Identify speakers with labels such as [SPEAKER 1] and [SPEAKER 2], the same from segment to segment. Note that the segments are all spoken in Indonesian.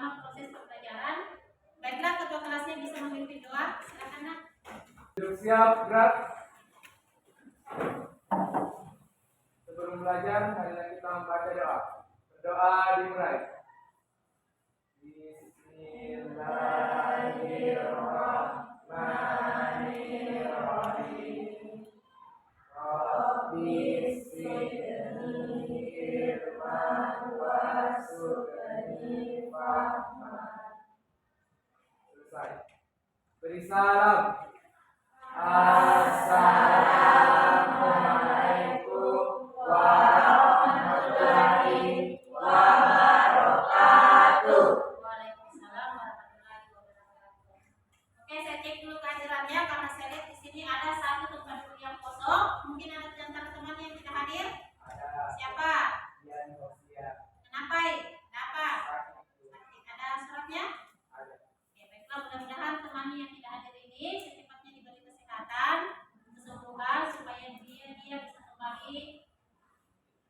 [SPEAKER 1] selama proses pembelajaran. Baiklah, ketua kelasnya bisa memimpin doa. Silakan, Nak.
[SPEAKER 2] Siap, gerak. Sebelum belajar, marilah kita membaca doa. Berdoa dimulai. Bismillahirrahmanirrahim. Rabbi zidni ilman warzuqni fahman. Selesai. Beri salam. Assalamualaikum warahmatullahi wabarakatuh.
[SPEAKER 1] Waalaikumsalam warahmatullahi wabarakatuh. Oke, saya cek dulu kehadirannya karena saya lihat di sini ada satu tempat duduk yang kosong. Mungkin ada di antara teman yang tidak hadir.
[SPEAKER 2] Ada.
[SPEAKER 1] Siapa?
[SPEAKER 2] Dian Rosia.
[SPEAKER 1] Kenapa? Kenapa? Sakit. Ada suratnya?
[SPEAKER 2] Ada.
[SPEAKER 1] Oke, baiklah, mudah-mudahan teman yang tidak hadir ini secepatnya diberi kesehatan, kesembuhan supaya dia bisa kembali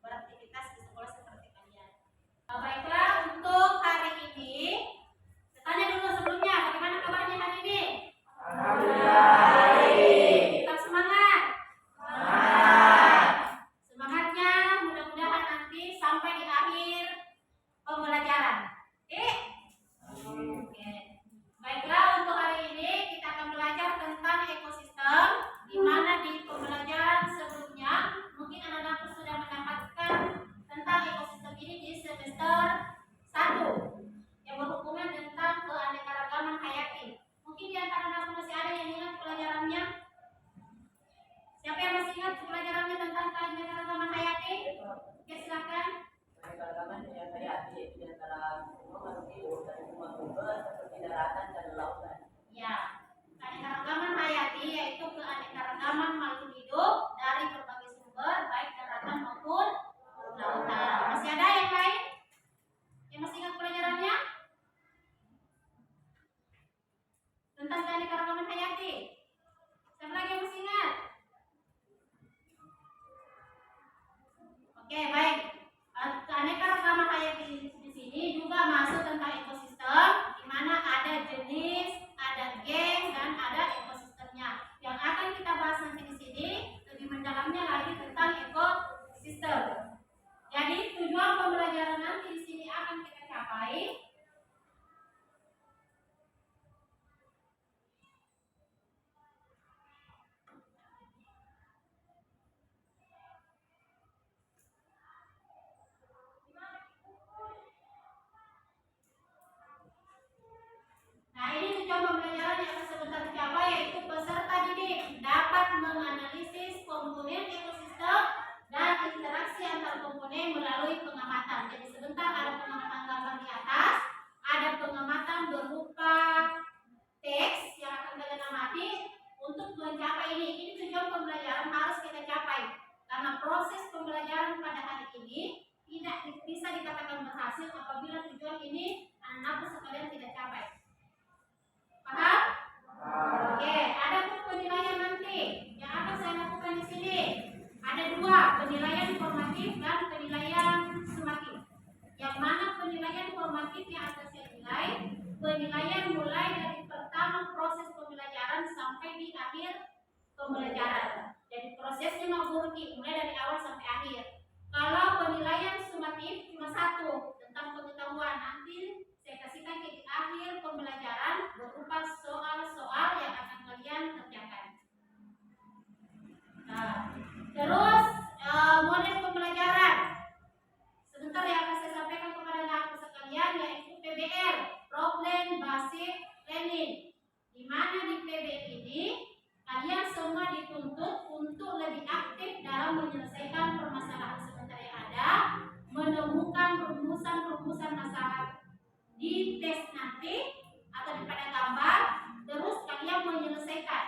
[SPEAKER 1] beraktivitas di sekolah seperti kalian. Baiklah, untuk hari ini saya tanya dulu sebelumnya, bagaimana kabarnya hari ini?
[SPEAKER 2] Alhamdulillah.
[SPEAKER 1] Tetap semangat.
[SPEAKER 2] Semangat.
[SPEAKER 1] Semangatnya mudah-mudahan nanti sampai di akhir pembelajaran. Oke. Baiklah, untuk hari ini kita akan belajar tentang ekosistem, di mana di pembelajaran sebelumnya mungkin anak-anak sudah mendapatkan tentang ekosistem ini di semester 1 yang berhubungan tentang keanekaragaman hayati. Mungkin di antara anak masih ada yang ingat pelajarannya? Siapa yang masih ingat pelajarannya tentang keanekaragaman hayati? Oke, silakan.
[SPEAKER 3] Keanekaragaman hayati yaitu di antara makhluk hidup dari tumbuh-tumbuhan seperti daratan dan lautan.
[SPEAKER 1] Ya, keanekaragaman hayati yaitu keanekaragaman makhluk hidup dari berbagai sumber baik daratan maupun lautan. Masih ada yang lain? Yang masih ingat pelajarannya? Tentang keanekaragaman hayati. Siapa lagi yang masih ingat? Oke, baik. Keanekaragaman hayati di sini juga masuk tentang ekosistem, di mana ada jenis, ada geng, dan ada ekosistemnya. Yang akan kita bahas nanti di sini lebih mendalamnya lagi tentang ekosistem. Jadi tujuan pembelajaran nanti di sini akan kita capai. Nah, ini tujuan pembelajaran yang akan sebentar dicapai, yaitu peserta didik dapat menganalisis komponen ekosistem dan interaksi antar komponen melalui pengamatan. Jadi sebentar ada pengamatan gambar di atas, ada pengamatan berupa teks yang akan kalian amati. Untuk mencapai ini tujuan pembelajaran harus kita capai. Karena proses pembelajaran pada hari ini tidak bisa dikatakan berhasil apabila tujuan ini anak-anak sekalian tidak capai. Paham? Oke, ada penilaian nanti yang akan saya lakukan di sini. Ada dua, penilaian formatif dan penilaian sumatif. Yang mana penilaian formatif yang akan saya nilai? Penilaian mulai dari pertama proses pembelajaran sampai di akhir pembelajaran. Jadi prosesnya mengurut mulai dari awal sampai akhir. Kalau penilaian sumatif cuma satu tentang pengetahuan, nanti saya kasihkan di akhir pembelajaran berupa soal-soal yang akan kalian kerjakan. Nah, terus model pembelajaran sebentar yang akan saya sampaikan kepada anak sekalian, yaitu PBL, Problem Based Learning. Di mana di PBL ini kalian semua dituntut untuk lebih aktif dalam menyelesaikan permasalahan sebentar yang ada, menemukan rumusan-rumusan masalah di tes nanti atau di pada gambar, terus kalian menyelesaikan.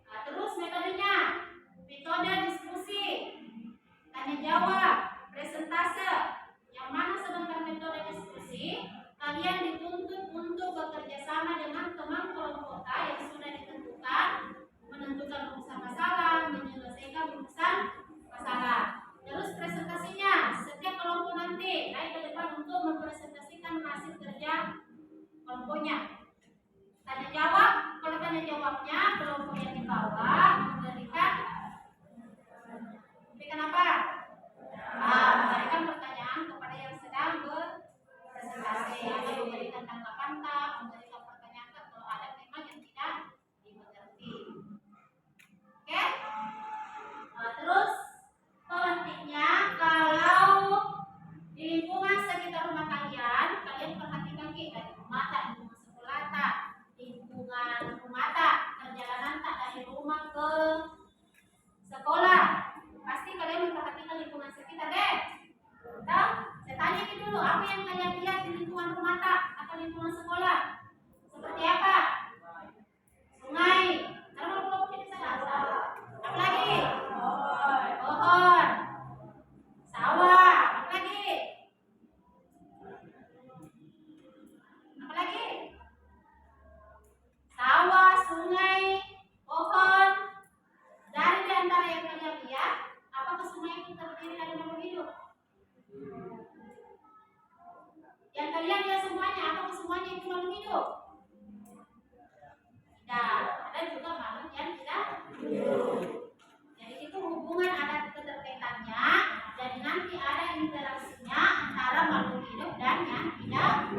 [SPEAKER 1] Nah, terus metodenya, metode diskusi, tanya jawab, presentase. Yang mana sebentar metode diskusi, kalian dituntut untuk bekerja sama dengan teman kelompok yang sudah ditentukan, menentukan rumusan masalah, menyelesaikan rumusan masalah. Terus presentasinya, setiap kelompok nanti naik ke depan untuk mempresentasikan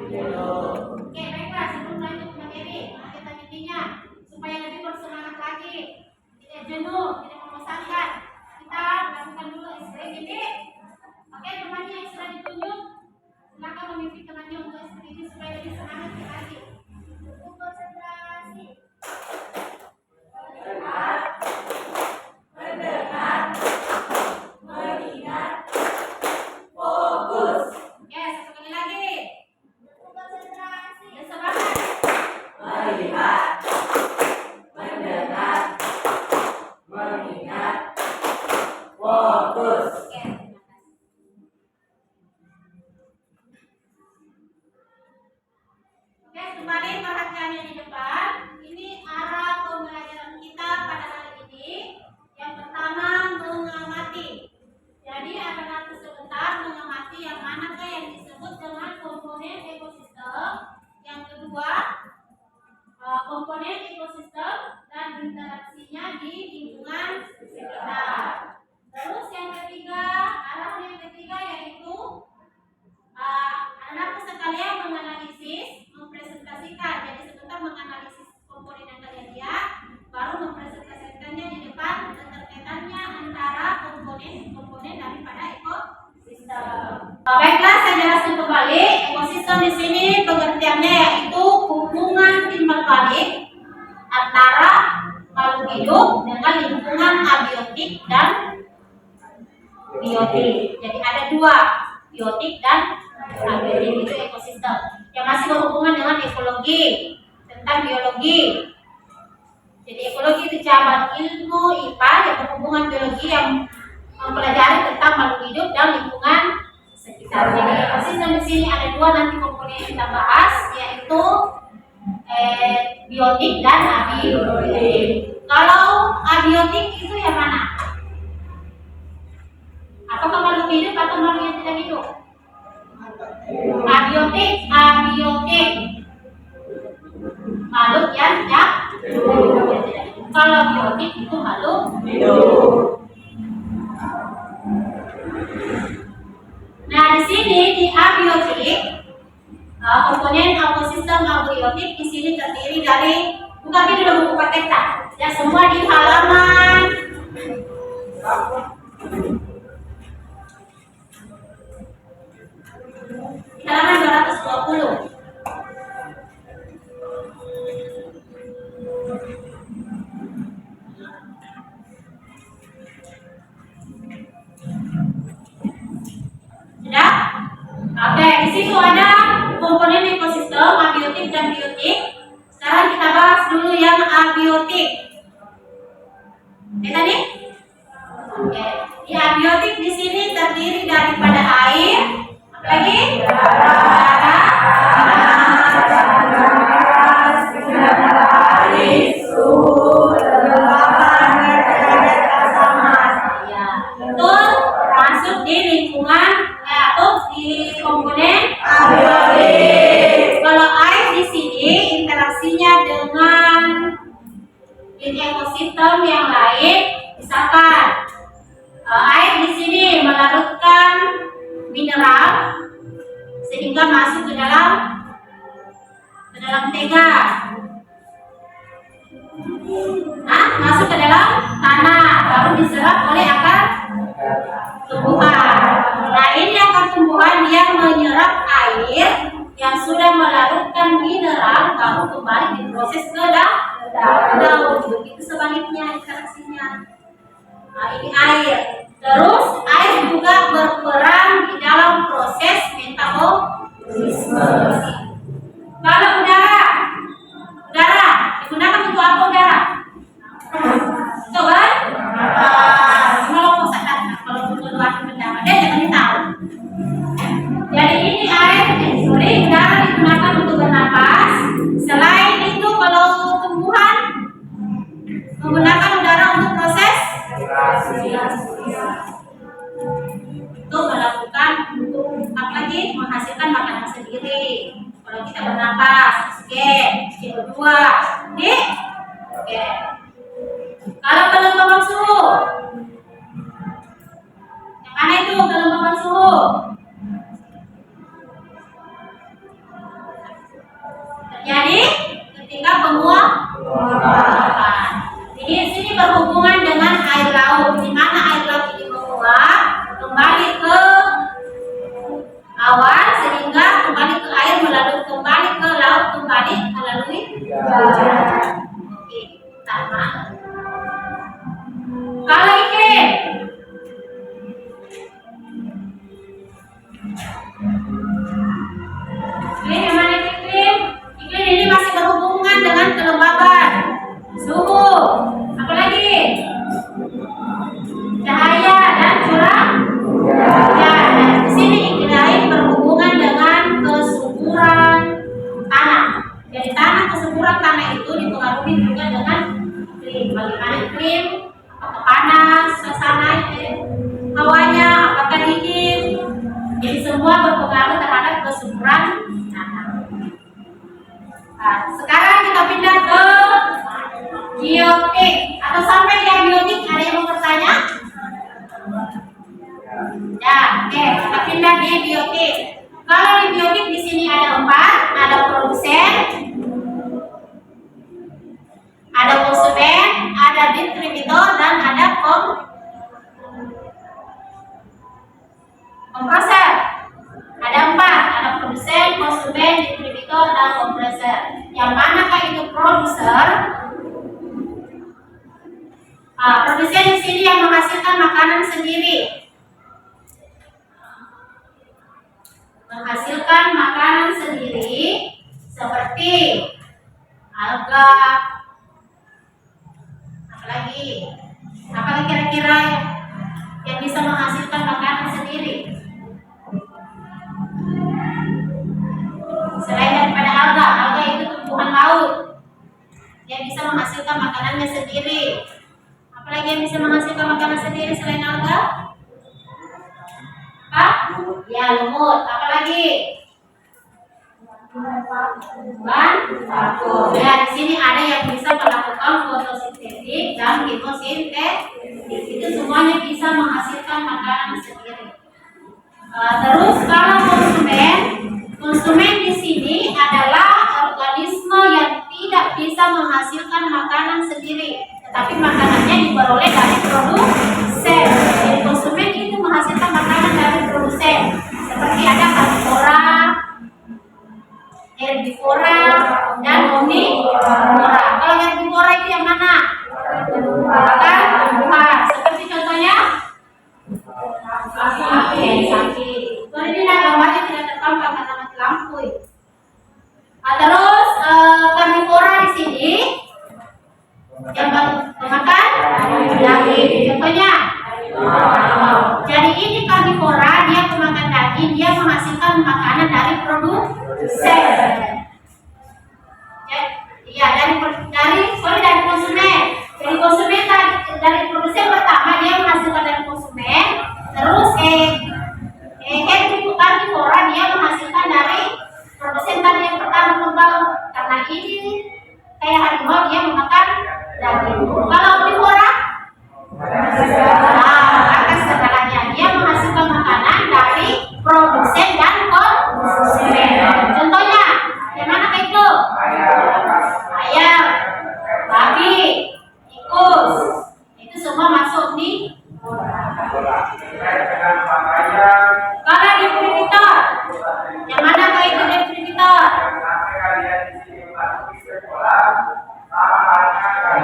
[SPEAKER 1] Oke, baiklah, sebelum lanjut ke materi, mari kita intinya supaya lebih bersemangat lagi, tidak jenuh, tidak membosankan. Kita lakukan dulu SPGD. Oke, temannya yang sudah ditunjuk, silakan memimpin temannya untuk SPGD supaya lebih semangat lagi. Untuk konsentrasi. Ya, satu kali lagi. Konsentrasi. Dan semangat. Oke, terima kasih. Oke, kembali perhatiannya di depan. Ini arah pembelajaran kita pada hari ini. Yang pertama, mengamati. Jadi adalah sebentar mengamati yang manakah yang disebut dengan komponen ekosistem. Yang kedua, komponen ekosistem dan interaksinya di lingkungan sekitar. Terus yang ketiga, arah yang ketiga yaitu anak sekalian menganalisis, mempresentasikan. Jadi sebentar menganalisis komponen yang kalian lihat, baru mempresentasikannya di depan keterkaitannya antara komponen daripada ekosistem. Baiklah, saya jelaskan kembali. Ekosistem di sini pengertiannya yaitu hubungan timbal balik antara makhluk hidup dengan lingkungan abiotik dan biotik. Jadi ada dua, biotik dan abiotik, itu ekosistem yang masih berhubungan dengan ekologi, tentang biologi. Jadi ekologi itu cabang ilmu IPA yang berhubungan biologi yang mempelajari tentang makhluk hidup dan lingkungan sekitar. Jadi ekosistem di sini ada dua nanti komponen yang kita bahas, yaitu biotik dan abiotik. Kalau abiotik itu yang mana? Apakah makhluk hidup atau makhluk yang tidak hidup? Abiotik. Makhluk yang tidak hidup. Kalau biotik itu makhluk hidup. Nah, di sini di abiotik, komponen ekosistem abiotik di sini terdiri dari, buka dulu buku paketan. Ya, semua di halaman halaman 220. Sudah? Oke, di situ ada komponen ekosistem abiotik dan biotik. Sekarang kita bahas dulu yang abiotik. Tadi? Oke. Di abiotik di sini terdiri daripada air, apa lagi? Di lingkungan atau di komponen abiotik. Kalau air di sini interaksinya dengan ekosistem yang lain, misalkan air di sini melarutkan mineral sehingga masuk ke dalam tega. Masuk ke dalam tanah, baru diserap oleh akar tumbuhan. Nah, ini akar tumbuhan yang menyerap air yang sudah melarutkan mineral, baru kembali diproses ke daun. Begitu sebaliknya interaksinya. Nah, ini air. Terus air juga berperan di dalam proses metabolisme. Kalau udara digunakan untuk apa udara? Coba. Kalau mengeluarkan pendapat, jangan tahu. Jadi ini air, udara digunakan untuk bernapas. Selain itu, kalau tumbuhan menggunakan udara untuk proses untuk melakukan apa lagi, menghasilkan makanan sendiri. Kalau kita bernapas, CO2, oke. Kalau kelembaban suhu, yang mana itu kelembaban suhu? kembali ke awan sehingga kembali ke air kembali ke laut kembali melalui hujan. Oke, pertama. Kalau iklim yang mana iklim? Iklim ini masih berhubungan dengan kelembaban, suhu, apalagi cahaya dan curah hujan. Nah, di sini iklim berhubungan dengan kesuburan tanah. Jadi kesuburan tanah itu dipengaruhi juga dengan iklim. Bagaimana iklim? Apakah panas, suasana hawanya, apakah dingin? Jadi semua berpengaruh terhadap kesuburan tanah. Nah, sekarang kita pindah ke biotik. Atau sampai yang biotik ada yang mau bertanya? Ya, oke, kita pindah di biotik. Kalau di biotik di sini ada 4, ada produsen, ada konsumen, ada distributor, dan ada kompresor. Ada 4, ada produsen, konsumen, distributor, dan kompresor. Yang manakah itu produser? Produsen di sini yang menghasilkan makanan sendiri. Menghasilkan makanan sendiri seperti alga, apalagi kira-kira yang bisa menghasilkan makanan sendiri selain daripada alga itu tumbuhan laut yang bisa menghasilkan makanannya sendiri. Apalagi yang bisa menghasilkan makanan sendiri selain alga? Ya, lumut. Apalagi? Ya, di sini ada yang bisa melakukan fotosintetik dan fotosintetik. Itu semuanya bisa menghasilkan makanan sendiri. Terus kalau konsumen di sini adalah organisme yang tidak bisa menghasilkan makanan sendiri, tetapi makanannya diperoleh dari produsen. Jadi konsumen itu menghasilkan makanan dari produsen. Seperti ada karnivora, herbivora, dan omnivora. Kalau herbivora itu yang mana? Tumbuhan. Seperti contohnya sapi. Kalau ini gambarnya tidak terpampang karena mati lampu. Terus karnivora di sini yang memakan daging. Contohnya, jadi ini karnivora, dia memakan daging, dia menghasilkan makanan dari produsen. Ya, dari konsumen. Dari konsumen dari produsen pertama dia menghasilkan dari konsumen, terus karnivora dia menghasilkan dari produsen tadi yang pertama kembang. Karena ini kayak harimau, dia memakan daging. Kalau omnivora, akan segalanya, dia menghasilkan makanan dari produsen dan konsumen. Contohnya, yang mana itu? Ayam, babi, tikus, itu semua masuk nih. Kalau distributor, yang mana itu distributor?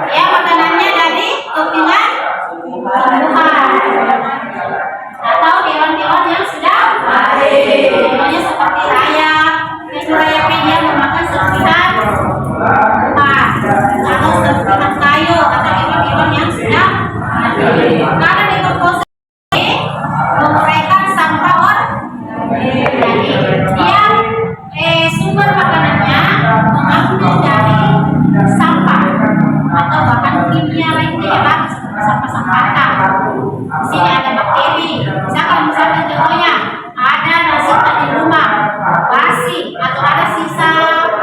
[SPEAKER 1] Ya, makanannya dari kepingan tumbuhan atau hewan-hewan yang sudah mati. Contohnya seperti rayap. Rayap dia memakan serpihan tumbuhan atau serpihan kayu atau hewan-hewan yang sudah mati. Karena dekomposisi menguraikan sampah organik. Dia sumber makanannya mengambil dari sampah atau bahan kimia lainnya, seperti sampah-sampah alam. Di sini ada bakteri. Misalnya contohnya ada nasi di rumah basi atau ada sisa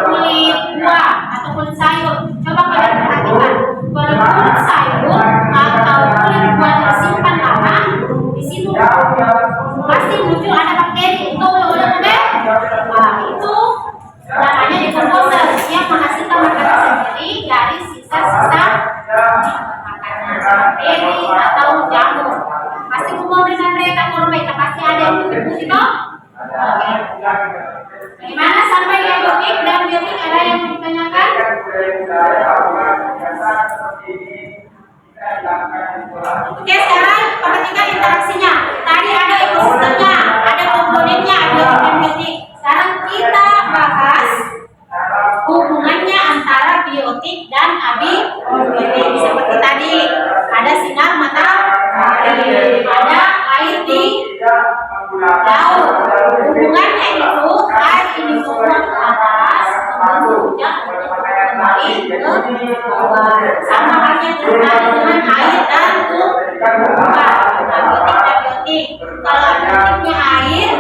[SPEAKER 1] kulit buah atau kulit sayur. Coba kalian perhatikan, kalau kulit sayur atau kulit buah tersimpan lama, di situ pasti muncul ada bakteri. Itu itu namanya dekomposer. Dia menghasilkan makanan sendiri dari sisa-sisa makanan, bakteri atau jamur. Pasti kemudian mereka Itu? Bagaimana sampai abiotik dan biotik, ada yang mau ditanyakan? Oke, sekarang perhatikan interaksinya. Tadi ada ekosistemnya, ada komponennya, biotik dan biotik. Sekarang kita bahas hubungannya antara biotik dan abiotik. Seperti tadi, ada sinar matahari, ada air di laut. Hubungannya itu air ini turun ke atas, membentuk hujan untuk kembali ke bawah. Sama halnya terjadi dengan air dan tumbuhan. Abiotik dan biotik. Kalau abiotiknya air,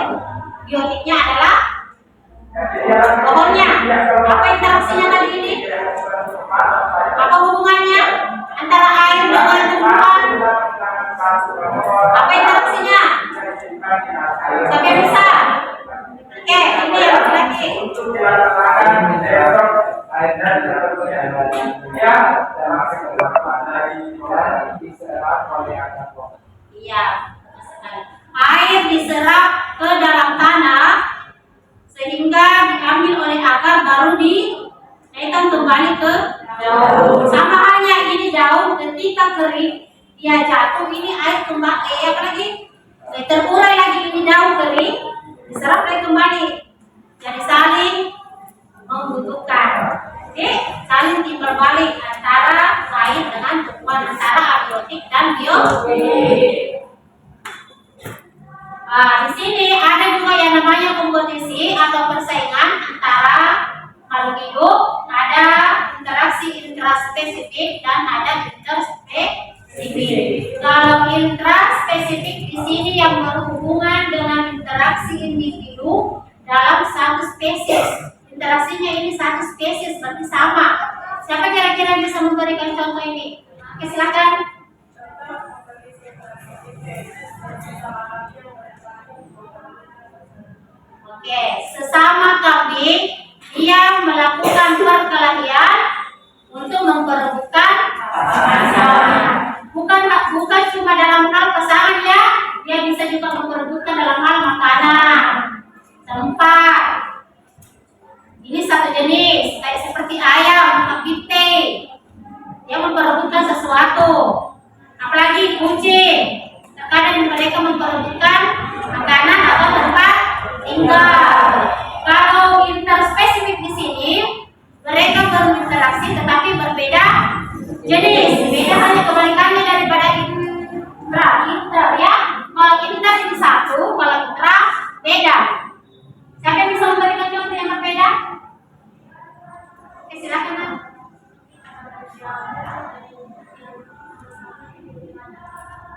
[SPEAKER 1] biotiknya adalah pohonnya. Apa interaksinya tadi ini? Apa hubungannya antara air dengan tumbuhan? Apa interaksinya? Siapa yang bisa? Oke, ini yang laki-laki. Iya. Air diserap ke dalam tanah sehingga diambil oleh akar, baru dinaikkan kembali ke daun. Sama halnya ini daun ketika kering dia jatuh, ini air kembali apa lagi? Terurai lagi, ini daun kering diserap lagi kembali. Jadi saling membutuhkan. Oke, saling timbal balik antara air dengan tumbuhan, antara abiotik dan biotik. Nah, di sini ada juga yang namanya kompetisi atau persaingan antara makhluk hidup. Ada interaksi intraspesifik dan ada interspesifik. Kalau intraspesifik di sini yang berhubungan dengan interaksi individu dalam satu spesies. Interaksinya ini satu spesies, berarti sama. Siapa kira-kira bisa memberikan contoh ini? Oke, silakan. Oke, sesama kambing dia melakukan perkelahian untuk memperebutkan pasangan. Bukan cuma dalam hal pasangan ya, dia bisa juga memperebutkan dalam hal makanan, tempat. Ini satu jenis, kayak seperti ayam, pite. Dia memperebutkan sesuatu. Apalagi kucing. Terkadang mereka memperebutkan makanan atau tempat tinggal. Kalau interspesifik di sini, mereka berinteraksi tetapi berbeda jenis. Beda hanya kebalikannya daripada inter ya. Kalau inter itu satu, kalau intra beda. Siapa yang bisa memberikan contoh yang berbeda? Oke, silakan.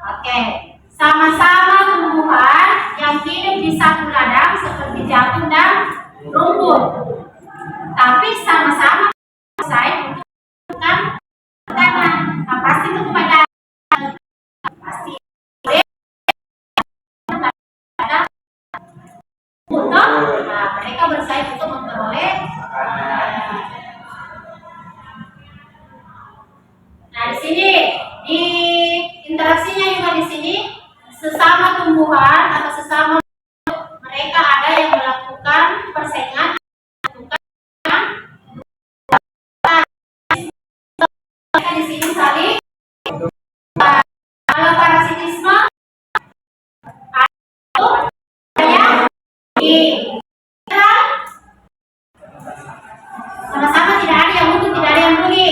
[SPEAKER 1] Oke, sama-sama tumbuhan yang hidup di satu ladang seperti jagung dan rumput, tapi sama-sama saya bukan makanan. Nah, pasti itu kepada pasti ada untuk mereka bersaing untuk memperoleh. Nah, di sini di interaksinya juga di sini sesama tumbuhan atau sesama mereka ada yang melakukan persaingan, di sini saling kalau parasitisme sama-sama tidak ada yang untung, tidak ada yang rugi.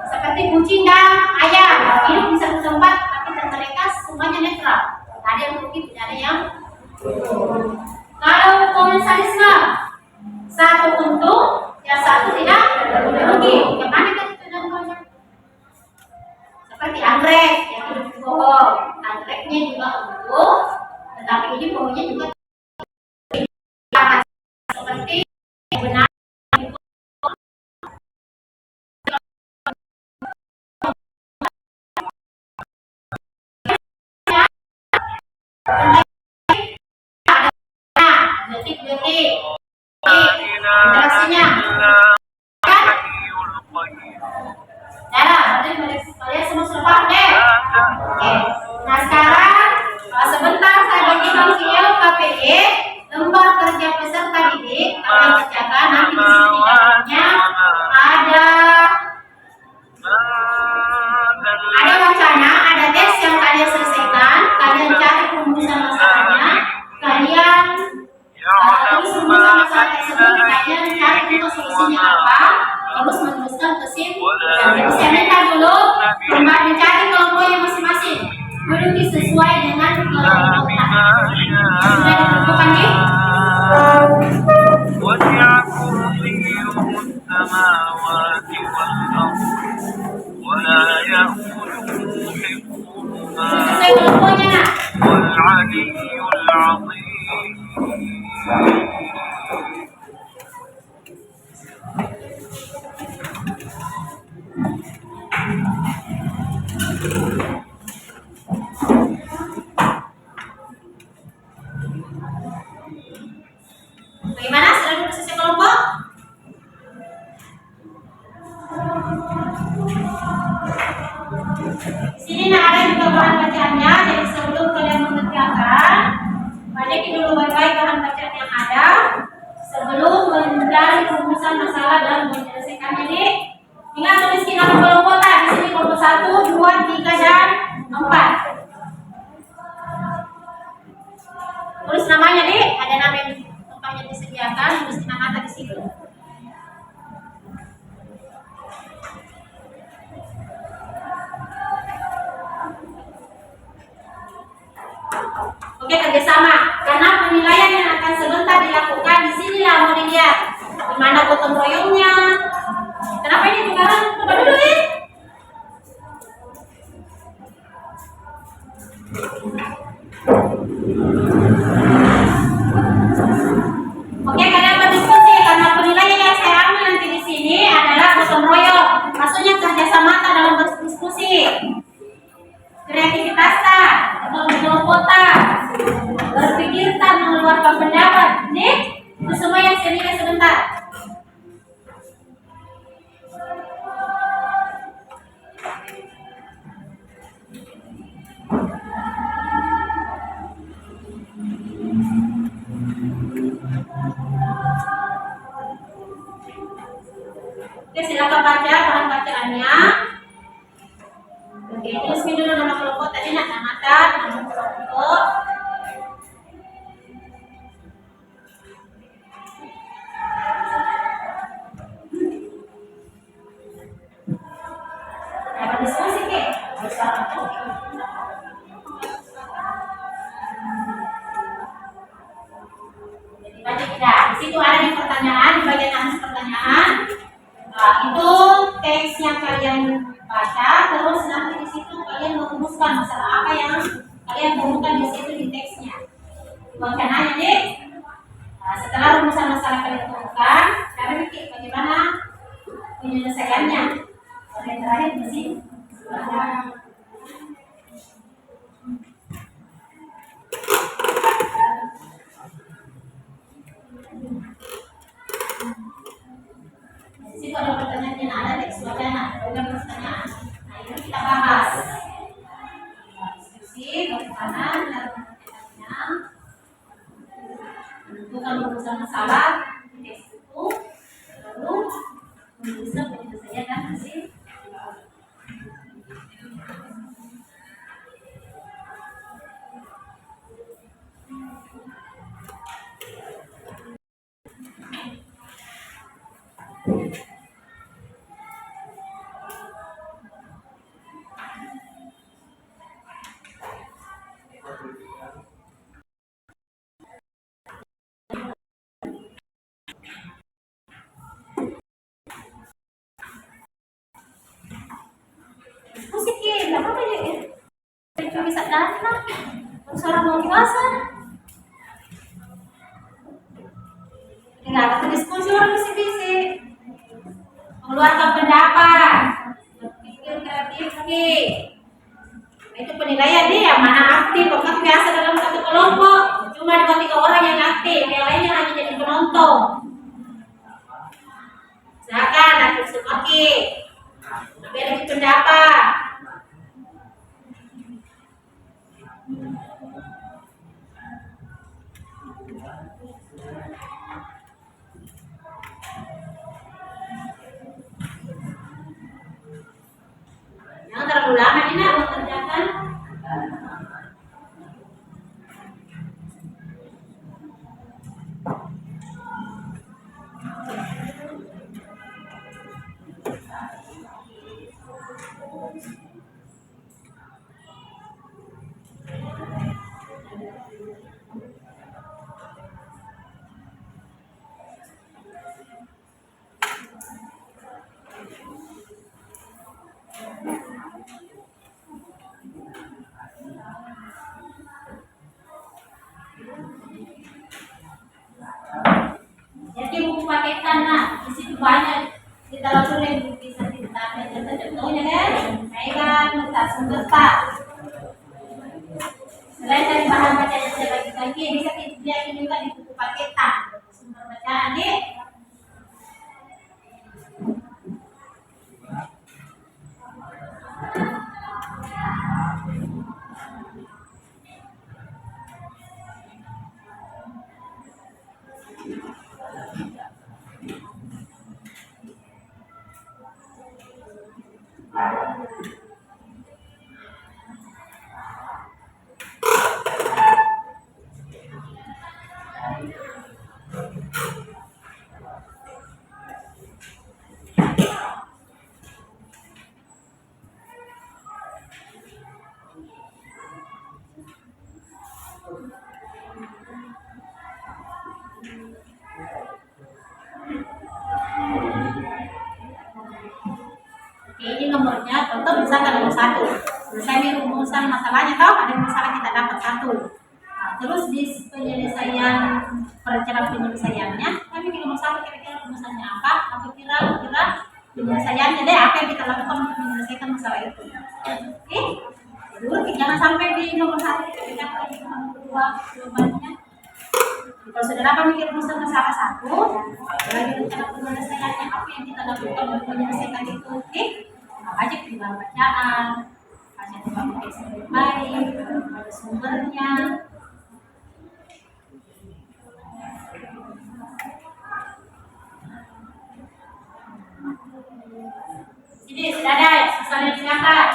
[SPEAKER 1] Seperti kucing dan ayam hidup di satu tempat, tapi mereka semuanya netral. Tidak ada yang rugi, tidak ada yang kalau komensalisme, satu untung, yang satu tidak rugi. Yang mana kan itu contohnya? Seperti anggrek yang hidup di pohon, anggreknya juga untung, tetapi ini pohonnya juga seperti benar. Detik-detik interaksinya kan? Kalian semua sudah paham deh? Oke. Nah sekarang sebentar saya bagi video KPI
[SPEAKER 4] العلي العظيم.
[SPEAKER 1] Bagaimana? Sudah duduk sesuai kelompok? Di sini ada juga bahan bacaannya. Jadi sebelum kalian mengerjakan, banyaki dulu baik-baik bahan bacaan yang ada sebelum mencari rumusan masalah dan menyelesaikannya. Jadi ingat tulis di nama kelompok di sini kelompok 1, 2, 3 dan 4. Tulis namanya deh, ada nama yang tempatnya disediakan, tulis nama di situ. Oke, kerjasama. Karena penilaian yang akan sebentar dilakukan di sinilah mau dilihat gimana gotong royongnya. Kenapa ini sekarang? Coba dulu ya. Oke, kalian berdiskusi karena penilaian yang saya ambil nanti di sini adalah gotong royong. Maksudnya kerjasama dalam berdiskusi. Kreativitas kelompok berpikir mengeluarkan pendapat. Nih, itu semua yang saya nilai sebentar. Oke, silakan baca bahan bacaannya. Oke, tulis dulu nama kelompok tadi, nama kelompok. Dapat diskusi ke? Jadi baca tidak. Di situ ada di pertanyaan, di bagian atas pertanyaan. Nah, itu teks yang kalian baca, terus nanti di situ kalian merumuskan masalah apa yang kalian temukan di situ di teksnya. Wacananya deh. Nah, setelah rumusan masalah kalian temukan, kalian pikir bagaimana penyelesaiannya. Yang terakhir di sini. Di situ ada pertanyaan yang ada teks wacana, ada pertanyaan. Nah, itu kita bahas. Diskusi bagaimana cara mengerjakannya, menentukan rumusan masalah di teks itu, lalu menuliskan penyelesaian dan hasil. Musikin, nggak apa-apa ya. Cuma bisa datang, suara mau puasa. Nggak ada diskusi orang bisik-bisik. Mengeluarkan pendapat, berpikir kreatif. Itu penilaian dia mana aktif, bukan biasa dalam satu kelompok. Cuma 2-3 orang yang aktif, yang lainnya hanya jadi penonton. Silakan aktif semakin. Lebih lagi pendapat. Jangan terlalu lama ini nak mengerjakan. Jadi buku paketan, nah di situ banyak kita langsung yang bisa kita contohnya kan, kaitan, letak sumber tak. Selain dari bahan bacaan yang saya bagi-bagi, bisa kita juga di buku paketan sumber bacaan nih. Ini nomornya, contoh misalkan nomor 1. Selesai nih rumusan masalahnya, tahu ada masalah kita dapat 1. Nah, terus di penyelesaian perencanaan penyelesaiannya, kami di nomor 1 kira-kira rumusannya apa? Atau kira-kira penyelesaiannya deh apa yang kita lakukan untuk menyelesaikan masalah itu. Oke? Dulu jangan sampai di nomor 1 kita lagi nomor 2 jawabannya. Kalau sudah dapat mikir rumusan masalah 1, lagi rencana penyelesaiannya apa yang kita lakukan untuk menyelesaikan itu. Oke? Baca di dalam bacaan, baca di dalam teks yang baik, ada sumbernya. Sini sudah ada ya, misalnya diangkat.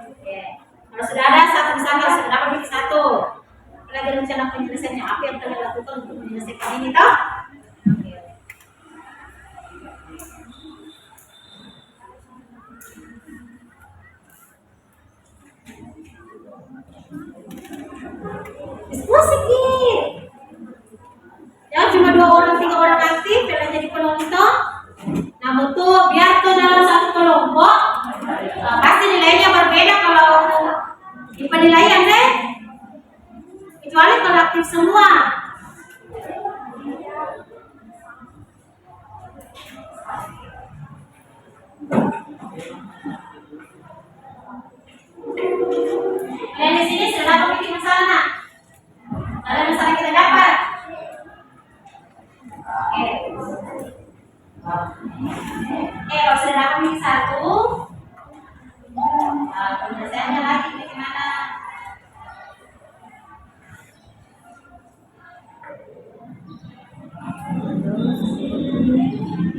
[SPEAKER 1] Oke. Kalau sudah ada satu misalkan sudah dapat mikir 1. Lagi rencana penyelesaiannya apa yang telah dilakukan untuk menyelesaikan ini toh? Diskusi sedikit. Ya cuma 2 orang 3 orang aktif yang jadi penonton. Nah betul biar tuh dalam satu kelompok pasti nilainya berbeda kalau di penilaian deh. Kecuali kalau aktif semua. Kalian di sini sudah dapat bikin masalah. Ada masalah kita dapat. Oke. Kalau sudah dapat bikin 1, penyelesaiannya lagi bagaimana?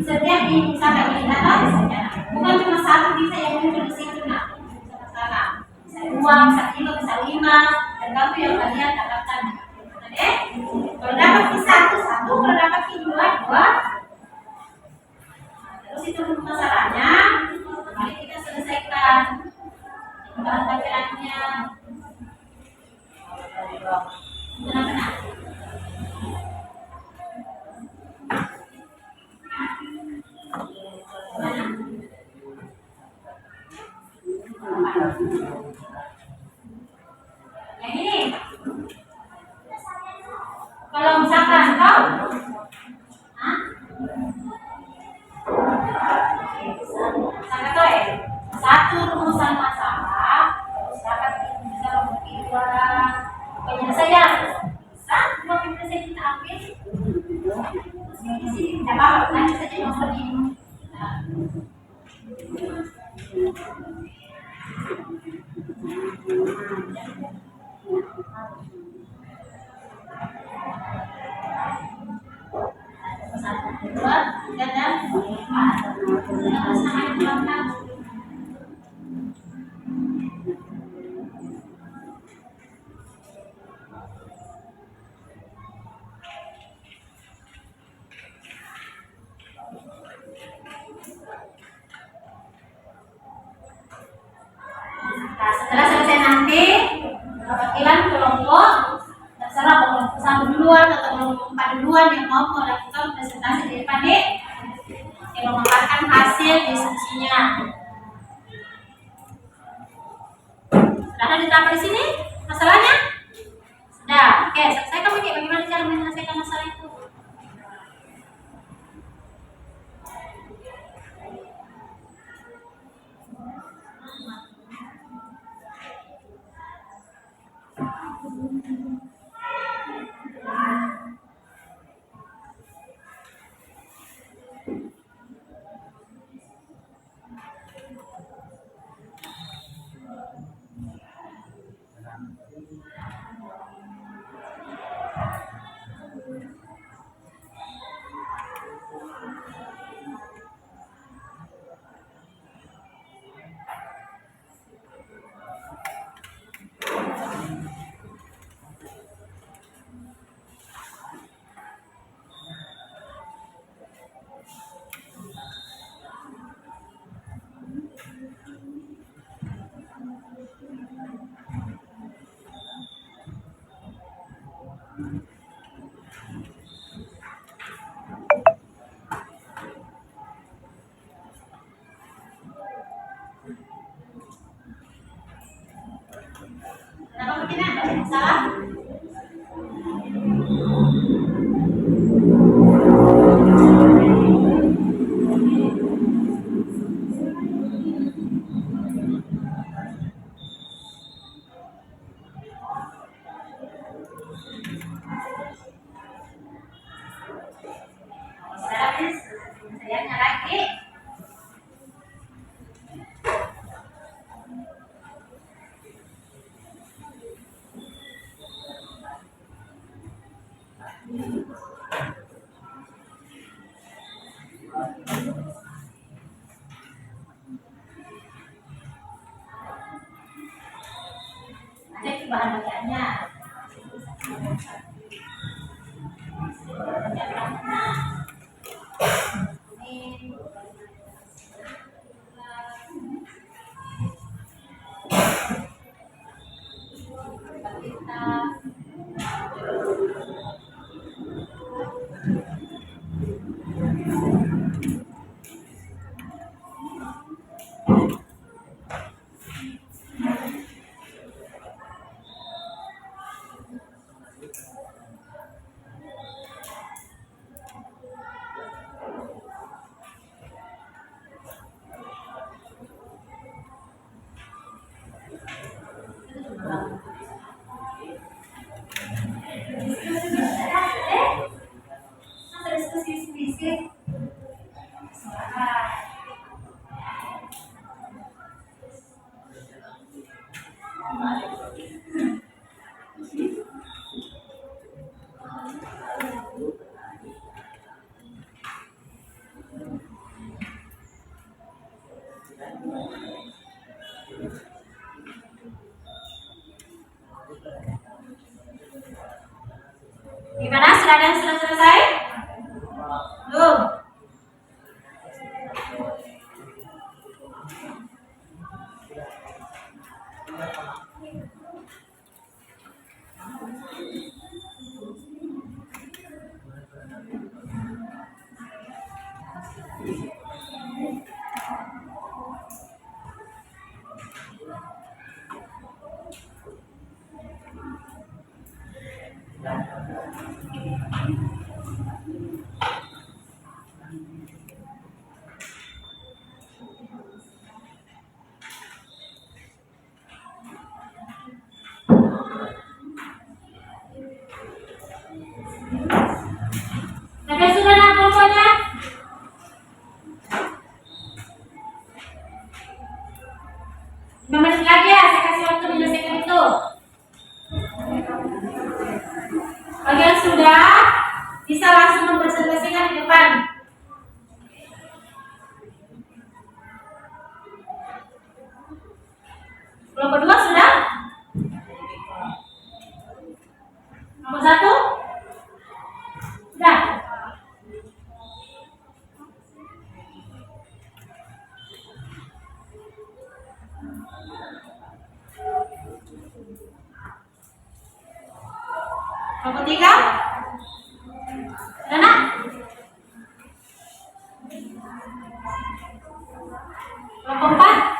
[SPEAKER 1] Setiap misalkan ini data misalnya, bukan cuma 1 bisa yang muncul di situ nah. Masalah. Bisa 2, bisa 3, bisa 5, tergantung yang kalian dapatkan. Kalau dapat di 1, kalau dapat di 2, 2. Terus itu masalahnya, mari kita selesaikan bahan bacaannya. Benar-benar. Yang ini. Kalau misalkan kau, misalkan kau satu rumusan masalah, misalkan bisa dua penyelesaian, bisa 2 penyelesaian kita ambil, terus di sini tidak apa-apa, nanti saja nomor ini. Nah, setelah selesai nanti perwakilan kelompok terserah kelompok 1 duluan atau kelompok 4 duluan yang mau melakukan presentasi di depan yang memaparkan hasil diskusinya. Sudah ada ditambah di sini masalahnya? Sudah, oke selesai. dalam menyelesaikan masalah itu. Kenapa begini? Salah? Saya lagi. Ada bahan bacaannya. Gimana? Sudah ada yang sudah selesai? Belum. Sampai sudah nak pokoknya? 5 menit lagi ya, saya kasih waktu menyelesaikan itu. Bagi yang sudah, bisa langsung mempresentasikan di depan. Kelompok 2 sudah? Nomor 1? Sudah? Kelompok 3? Sudah nak? Kelompok 4?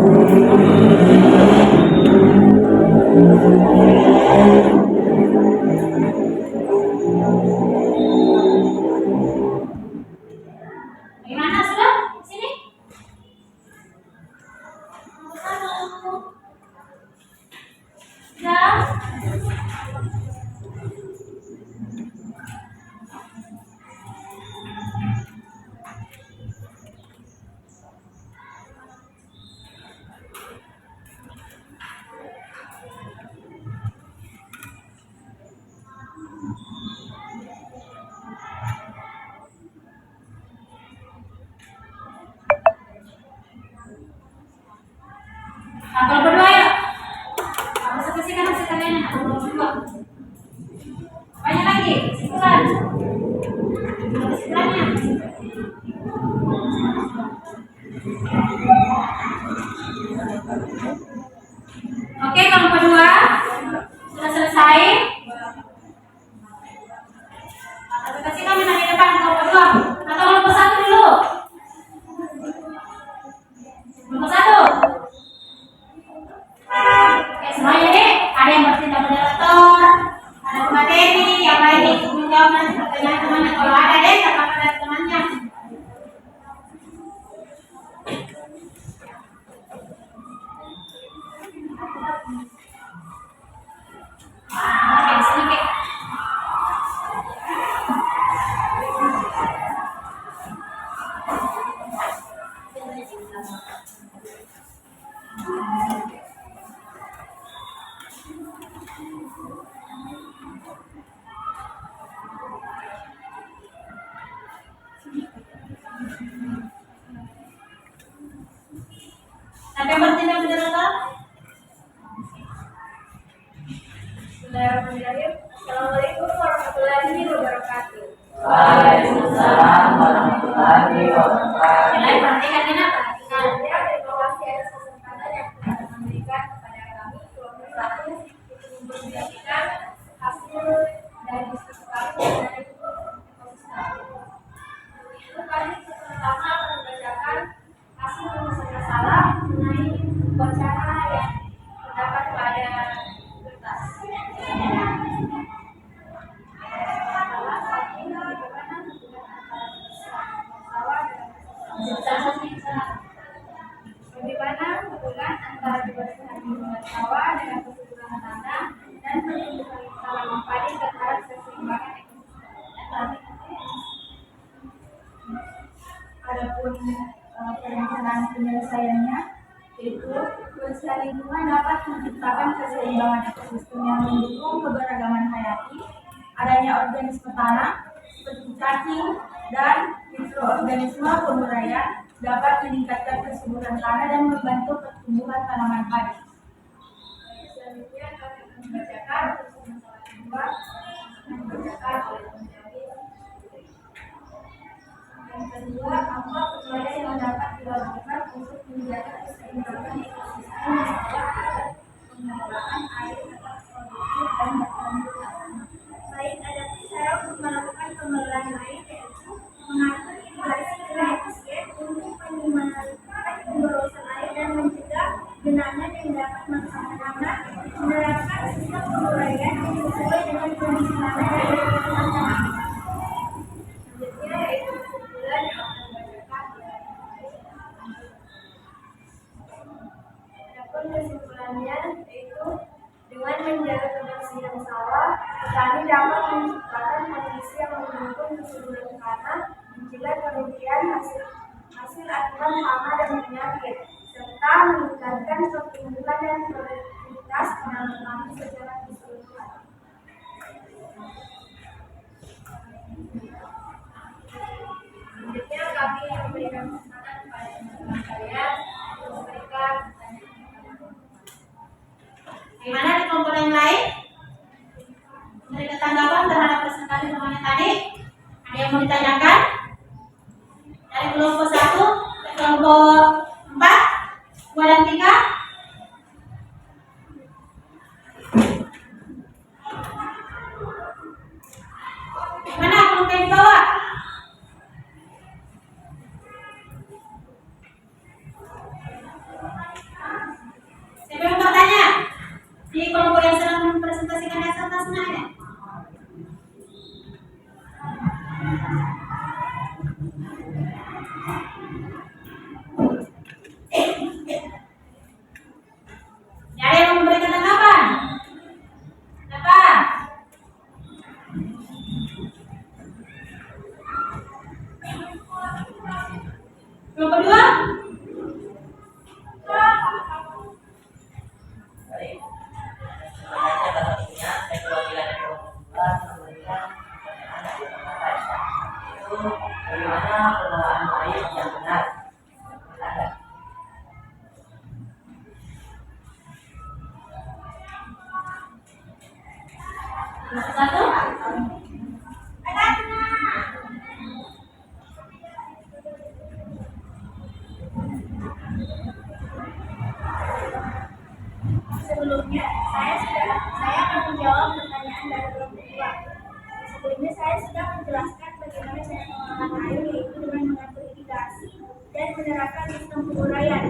[SPEAKER 1] Bagaimana sudah? Sini. Nomor satu. Sudah. Nah, kalau berdua ya. Kamu selesaikan hasil kalian. Kalau berdua. Banyak lagi. Kesimpulan. Kesimpulannya. Oke, kelompok 2 sudah selesai. Kasih kami nanti depan kelompok 2 atau kelompok 1 dulu. Kelompok 1. Oke, semuanya deh. Ada yang bertindak moderator, ada materi, yang lain ikut menjawab nanti pertanyaan temannya. Kalau ada deh, katakan dari temannya. Oke, sini Kek. Siapa yang bertindak moderator?
[SPEAKER 5] Bismillahirrahmanirrahim. Assalamualaikum warahmatullahi wabarakatuh.
[SPEAKER 3] Waalaikumsalam warahmatullahi wabarakatuh.
[SPEAKER 1] Mulai perhatikan kenapa? Perhatikan.
[SPEAKER 5] Saya terima kasih atas kesempatan yang telah memberikan kepada kami kelompok 1 untuk mempresentasikan hasil dari diskusi kami mengenai ekosistem. Itu kami pertama akan membacakan hasil rumusan masalah mengenai wacana yang terdapat pada kertas. Masalah satu bagaimana hubungan antara sawah dan bagaimana hubungan antara kebersihan lingkungan sawah dengan kesuburan tanah dan pertumbuhan tanaman padi terhadap keseimbangan ekosistem. Adapun perencanaan penyelesaiannya yaitu kebersihan lingkungan dapat menciptakan keseimbangan ekosistem yang mendukung keberagaman hayati, adanya organisme tanah seperti cacing dan mikroorganisme pemuraian dapat meningkatkan kesuburan tanah dan membantu pertumbuhan tanaman padi. Selanjutnya kami akan membacakan masalah kedua yang dibacakan oleh penjahit. Yang kedua, apa upaya yang dapat dilakukan untuk menjaga keseimbangan ekosistem masalah pengelolaan air tetap produktif dan berkelanjutan. Baik, ada cara untuk melakukan pengelolaan air yaitu mengatur irigasi dengan efisien untuk meminimalkan pemborosan air dan mencegah genangan yang dapat menghambat, menerapkan sistem penguraian yang sesuai dengan kondisi tanah dan kebutuhan tanah. Selanjutnya yaitu kesimpulan yang akan dibacakan oleh adapun kesimpulannya yaitu dengan menjaga kebersihan sawah, petani dapat menciptakan kondisi yang mendukung kesuburan tanah, mencegah kerugian hasil akibat hama dan penyakit, serta meningkatkan pertumbuhan dan produktivitas tanaman padi secara keseluruhan. Selanjutnya kami memberikan kesempatan kepada teman-teman kalian untuk memberikan
[SPEAKER 1] Bagaimana di kelompok yang lain? Memberikan tanggapan terhadap presentasi temannya tadi? Ada yang mau ditanyakan? Dari kelompok 1 ke kelompok 4, 2 dan 3? Mana kelompok yang di bawah? Si kelompok yang sedang mempresentasikan dasar tasnya ya? Ya, ada yang memberikan tanggapan? Apa? Kelompok dua?
[SPEAKER 3] Baik. Sebenarnya batasnya perwakilan dua memberikan pertanyaan di batas itu bagaimana pengelolaan air yang benar. Ada.
[SPEAKER 1] Satu?
[SPEAKER 5] Sebelumnya, saya akan menjawab pertanyaan dari kelompok dua. Sebelumnya, saya sudah menjelaskan bagaimana cara pengelolaan air, yaitu dengan mengatur irigasi dan menerapkan sistem penguraian.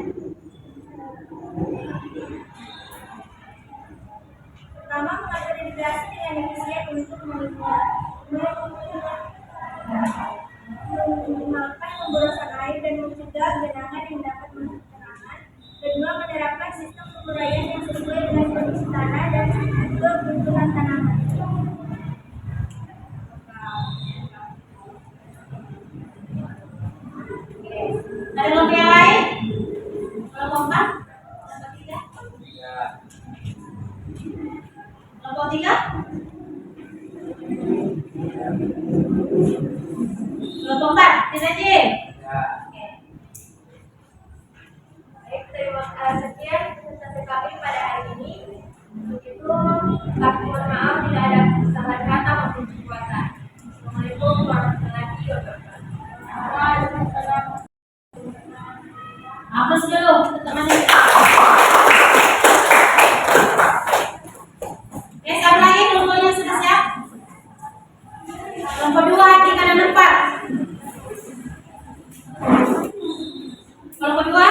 [SPEAKER 5] Pertama, mengatur irigasi dengan efisien untuk meminimalkan pemborosan air dan mencegah genangan yang dapat masuk ke tanaman. Kedua, menerapkan sistem penguraian yang sesuai dengan kondisi tanah dan kebutuhan tanaman.
[SPEAKER 1] Ada kelompok yang lain? Kelompok empat? Kelompok tiga?
[SPEAKER 2] Ya.
[SPEAKER 1] Kelompok tiga? Kelompok empat? Tidak sih?
[SPEAKER 2] Ya.
[SPEAKER 5] Baik, terima kasih. Sekian presentasi kami pada hari ini. Begitu, kami mohon maaf tidak ada kesalahan kata maupun perbuatan. Assalamualaikum warahmatullahi wabarakatuh. Waalaikumsalam.
[SPEAKER 1] Hapus dulu teman-teman. Sekali lagi kelompoknya sudah siap? Kelompok dua, tiga dan empat. Kelompok dua?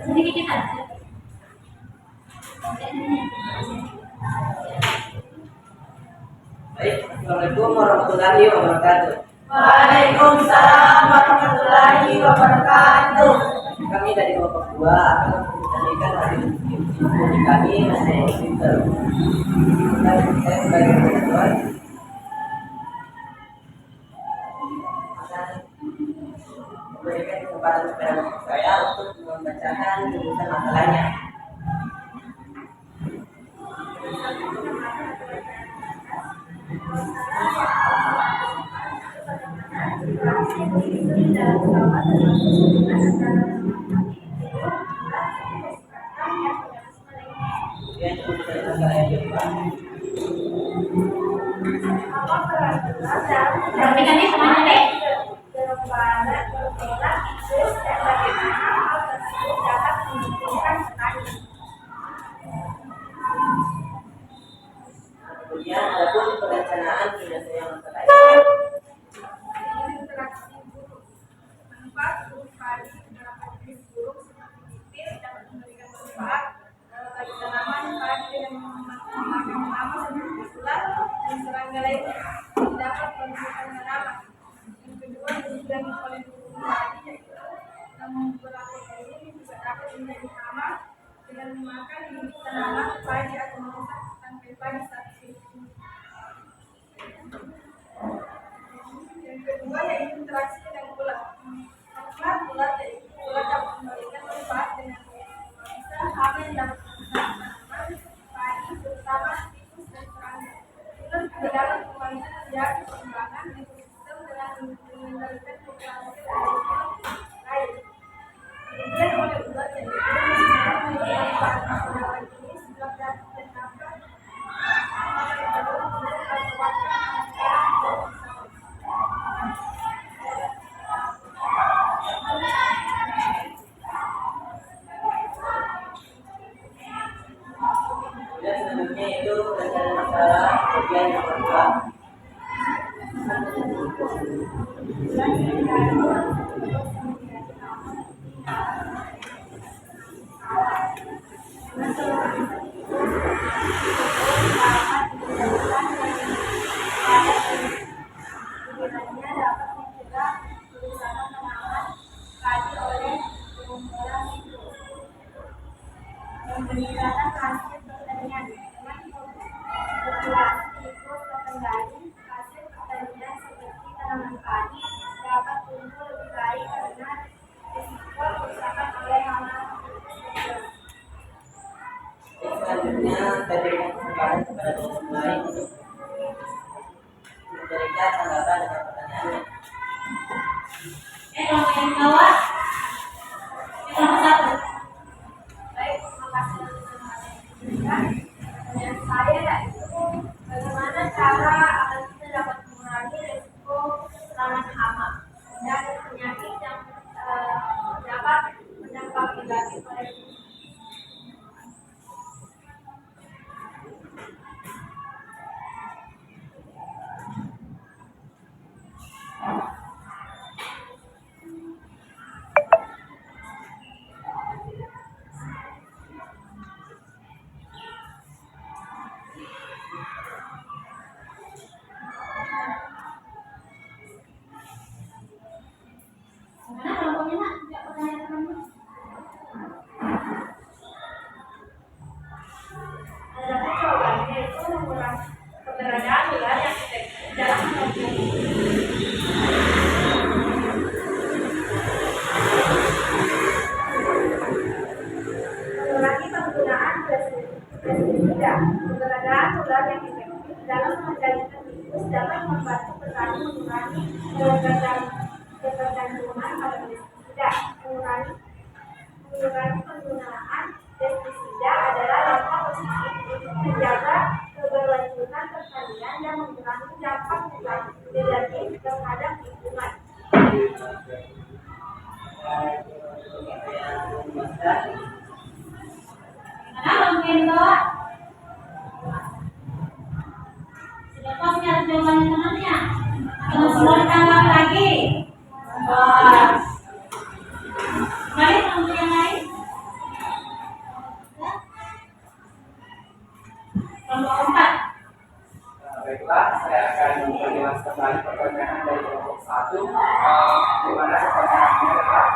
[SPEAKER 1] Sedikit kita.
[SPEAKER 3] Baik, Assalamualaikum warahmatullahi wabarakatuh.
[SPEAKER 5] Waalaikumsalam warahmatullahi wabarakatuh.
[SPEAKER 3] Kami dari kelompok 2 akan menyampaikan hasil diskusi kami mengenai Twitter. Dan saya sebagai moderator akan memberikan kesempatan kepada saya untuk membacakan rumusan masalahnya. Kemudian rumusan masalah yang kedua.
[SPEAKER 1] Perhatikan nih semuanya deh.
[SPEAKER 3] Kemudian adapun perencanaan penyelesaian masalah ini.
[SPEAKER 5] Dengan memakan bibit tanaman padi atau merusak tangkai padi saat itu. Yang kedua yaitu interaksi dengan ulat. Karena ulat yaitu ulat dapat memberikan manfaat dengan bisa hamil dapat tanaman padi terutama tikus dan serangga. Ulat juga dapat membantu menjaga perkembangan ekosistem dengan mengendalikan populasi lain. Kemudian oleh ulat yaitu manfaat jenis
[SPEAKER 3] Kemudian yang kedua,
[SPEAKER 5] Peningkatan hasil pertanian dengan populasi tikus terkendali. Hasil pertanian seperti tanaman padi dapat tumbuh lebih baik karena risiko kerusakan oleh hama tikus kecil.
[SPEAKER 3] selanjutnya saya berikan kesempatan kepada teman lain untuk memberikan tanggapan dengan pertanyaannya.
[SPEAKER 1] Kelompok yang bawah. Kelompok satu.
[SPEAKER 5] Baik, terima kasih. Pertanyaan saya yaitu bagaimana cara agar kita dapat mengurangi risiko serangan hama dan penyakit yang dapat berdampak negatif pada tubuh.
[SPEAKER 1] Mana kelompoknya nak? Tidak pertanyaan teman-teman.
[SPEAKER 5] Adalah jawabannya itu mengurangi keberadaan ular yang infeksi dalam tubuh. Mengurangi penggunaan pestisida. Keberadaan ular yang efektif dalam mengendalikan tikus dapat membantu petani mengurangi ketergantungan pada pestisida. Mengurangi penggunaan pestisida adalah langkah positif untuk menjaga keberlanjutan pertanian dan mengurangi dampak negatif terhadap lingkungan.
[SPEAKER 1] Mana kelompok yang bawah? Sudah pas nggak jawabannya temannya? Atau masih mau ditambah lagi? Pas. Kembali kelompok yang lain. Kelompok empat.
[SPEAKER 2] Baiklah, saya akan memperjelas kembali pertanyaan dari kelompok 1, di mana pertanyaannya adalah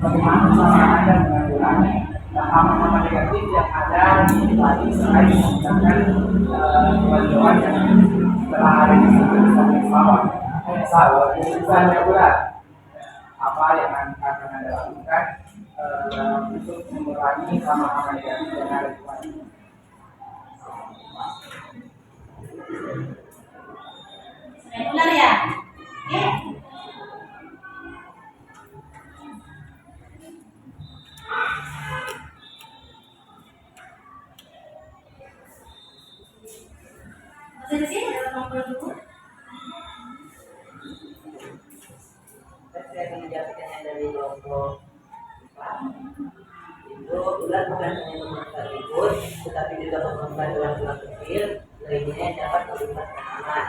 [SPEAKER 2] bagaimana cara Anda menanggulangi hama-hama negatif yang ada di padi selain menggunakan hewan-hewan yang telah ada di samping sawah. Sawah, misalnya ular. Apa yang akan Anda lakukan untuk mengurangi hama-hama negatif yang ada di padi?
[SPEAKER 1] Selain ular ya? Oke. Masih di sini ada nomor 2.
[SPEAKER 3] Saya akan menjawab pertanyaan dari kelompok 4. Itu ular bukan hanya memakan tikus, tetapi juga memakan hewan-hewan kecil lainnya yang dapat merusak tanaman.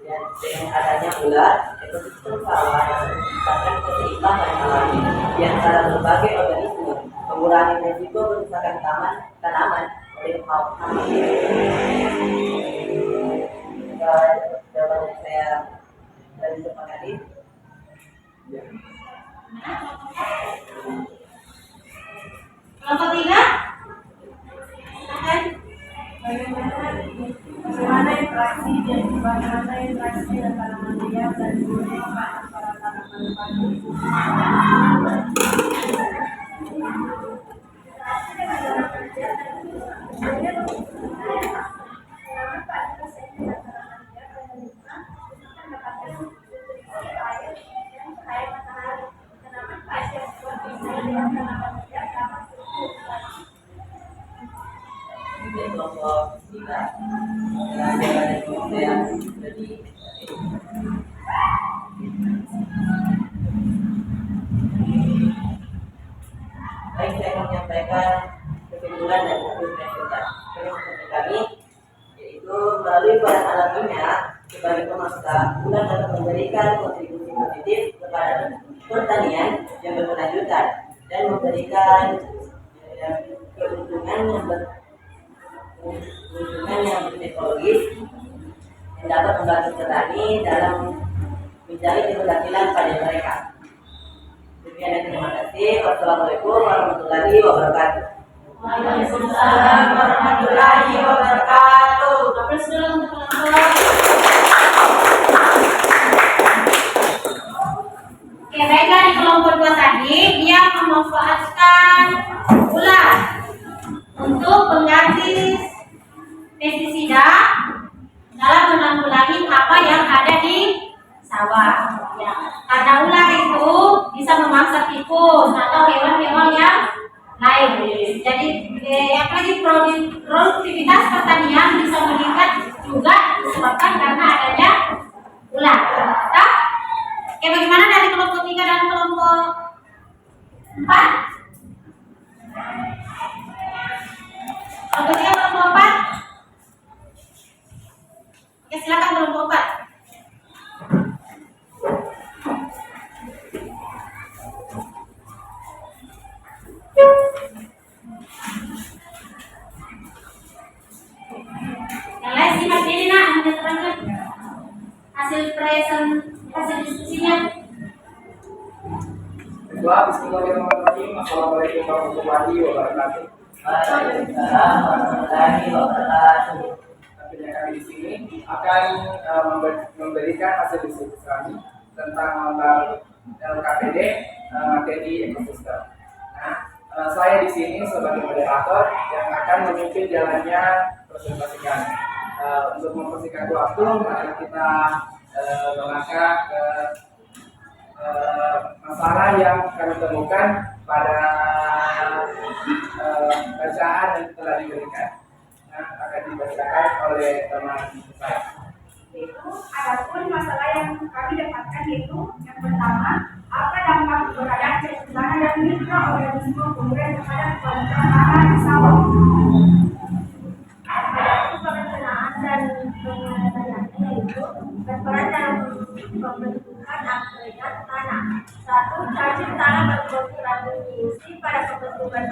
[SPEAKER 3] Dan dengan adanya ular, ekosistem sawah dapat menciptakan keseimbangan alami di antara berbagai organisme, mengurangi risiko kerusakan tanaman oleh hama. Jawaban yang saya dari sepakati.
[SPEAKER 1] Kelompok 3. Silakan.
[SPEAKER 5] Bagaimana interaksi antara manusia dan burung antara tanaman padi?
[SPEAKER 3] Dari kelompok 3, jawaban yang saya jadi baik, saya akan menyampaikan kesimpulan dan conclusion kita. Kami Untuk melalui peran alaminya sebagai pemasok, bulan dapat memberikan kontribusi positif kepada pertanian yang berkelanjutan dan memberikan keuntungan yang ekologis yang dapat membantu petani dalam mencari keberhasilan pada mereka. Demikian dan terima kasih. Wassalamualaikum warahmatullahi wabarakatuh.
[SPEAKER 1] Waalaikumsalam warahmatullahi wabarakatuh. Aplaus dulu untuk kelompok. Oke, baiklah di kelompok 2 tadi dia memanfaatkan ular untuk mengganti pestisida dalam menanggulangi hama yang ada di sawah. Ya, karena ular itu bisa memangsa tikus atau hewan-hewan yang lain. Jadi apalagi produktivitas pertanian bisa meningkat juga disebabkan karena adanya ular. Nah, oke, bagaimana dari kelompok 3 dan kelompok 4? Kelompok 3, kelompok 4? Oke, silakan kelompok 4. Yang lain simak ini nak menyertakan hasil diskusinya.
[SPEAKER 2] Kedua, bismillahirrahmanirrahim. Assalamualaikum warahmatullahi wabarakatuh.
[SPEAKER 3] Waalaikumsalam warahmatullahi wabarakatuh.
[SPEAKER 2] Tentunya kami di sini akan memberikan hasil diskusi kami tentang lembar LKPD materi ekosistem. Nah, saya di sini sebagai moderator yang akan memimpin jalannya presentasi kami. Untuk mempersingkat waktu, mari kita melangkah ke masalah yang kami temukan pada bacaan yang telah diberikan. Akan dibacakan oleh teman saya.
[SPEAKER 5] Yaitu adapun masalah yang kami dapatkan yaitu yang pertama, apa dampak keberadaan cacing tanah dan mikroorganisme kuburan terhadap kualitas tanah di sawah? Adapun perencanaan dan penyelesaiannya yaitu berperan dalam pembentukan agregat tanah. 1. Cacing tanah berkontribusi pada pembentukan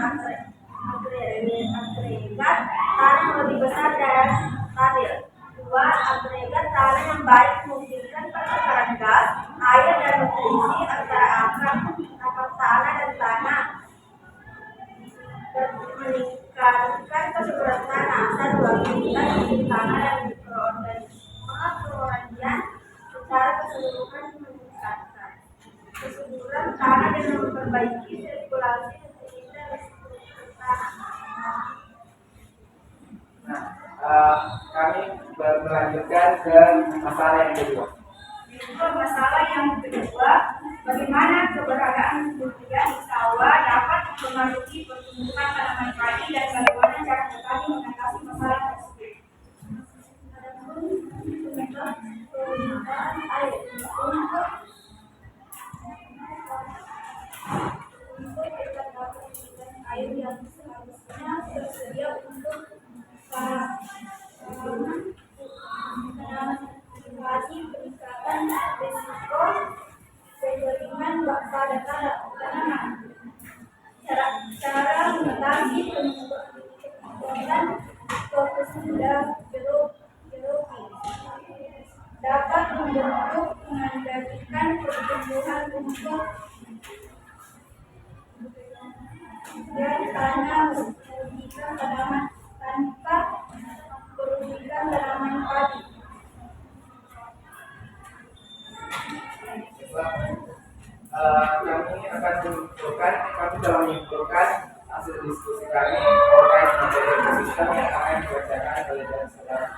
[SPEAKER 5] agregat tanah yang lebih besar dan stabil. 2. Agregat tanah yang baik memungkinkan pertukaran gas, air, dan nutrisi antara akar tanah dan tanah dan meningkatkan kesuburan tanah. 3. Aktivitas di tanah dan mikroorganisme kemudian secara keseluruhan meningkatkan kesuburan tanah dan memperbaiki sirkulasi nutrisi tanah.
[SPEAKER 2] Kami melanjutkan ke masalah yang kedua.
[SPEAKER 5] Masalah yang kedua, bagaimana keberadaan durian di sawah dapat mempengaruhi pertumbuhan tanaman padi dan bagaimana cara petani mengatasi masalah tersebut. Adapun penyebab permintaan air untuk air yang seharusnya tersedia untuk mengantisipasi peningkatan risiko kekeringan pada tanaman. Cara mengatasi peningkatan fokusida biologi dapat membentuk mengendalikan pertumbuhan rumput dan tanah merugikan tanaman tanpa merugikan tanaman padi.
[SPEAKER 2] Kami telah menyimpulkan hasil diskusi kami terkait materi ekosistem yang akan dibacakan oleh saudara.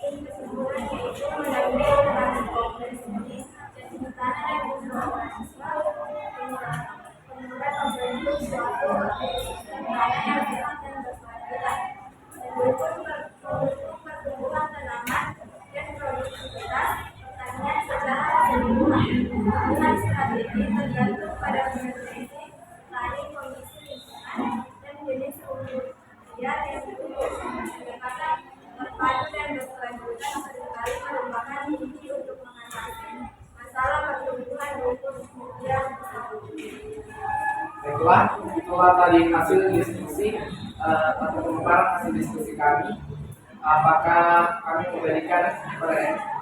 [SPEAKER 5] Kesimpulan yaitu menandai interaksi kompleks jenis cacing tanah dan mikroorganisme kemudian membentuk suatu ekosistem tanah yang sehat dan berkelanjutan dan mendukung pertumbuhan tanaman dan produktivitas pertanian secara keseluruhan. Dengan strategi tergantung pada nutrisi, lain kondisi lingkungan dan jenis sumber daya yang pendapatan
[SPEAKER 2] Baiklah, itulah tadi hasil diskusi atau pemaparan hasil diskusi kami. Apakah kami memberikan